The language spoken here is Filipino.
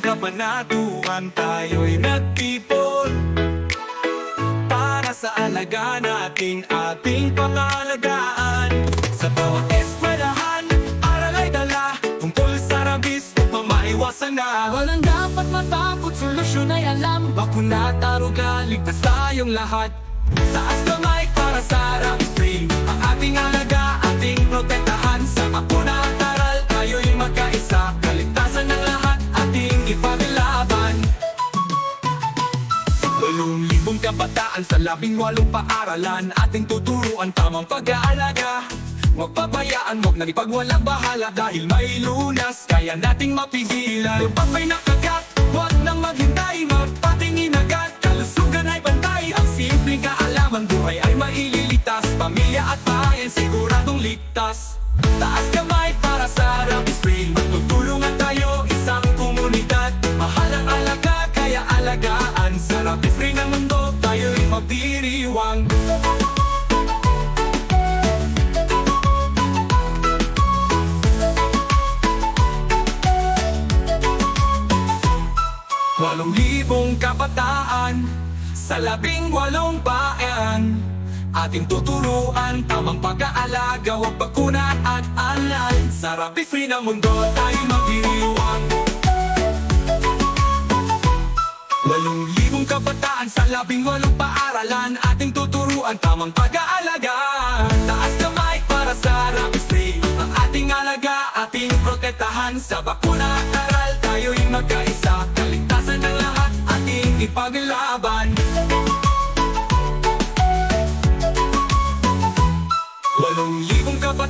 kabanatuan tayo'y nagtipon para sa alaga nating ating pangalagaan. Sa bawat eskwelahan, aral ay dala tungkol sa rabies upang maiwasan na. Walang dapat matakot, solusyon ay alam. Bakuna at aruga, ligtas tayong lahat. Taas kamay para sa rabies free. Ang ating alaga, ating protektahan. Sa bakuna at aral, tayo'y magkaisa. Kaligtasan ng lahat, ating ipaglaban. 8,000 kabataan sa 18 paaralan, ating tuturuan tamang pag-aalaga. Huwag pabayaan, huwag nang ipagwalang bahala. Dahil may lunas, kaya nating mapigilan. Pagpapay na kagat, huwag nang maghintay. Magpatingin agad, kalusugan ay bantay. Ang simpleng kaalaman, buhay ay maililitas. Pamilya at bayan, siguradong ligtas. Taas kamay para sa rabies free. Magtutulungan tayo, isang komunidad. Mahal ang alaga, kaya alagaan. Sa rabies free ng mundo, tayo'y magdiriwang. Walong libong kabataan sa 18 bayan, ating tuturuan tamang pag-aalaga. Huwag bakuna at alal. Sa rabies free ng mundo, tayo magdiriwang. 8,000 kabataan sa 18 paaralan, ating tuturuan tamang pag-aalaga. Taas kamay para sa rabies free. Ang ating alaga, ating protektahan. Sa bakuna at aral, tayo'y magkaisa. Kaligtasan ng lahat, ating ipaglaban. 8,000 kabataan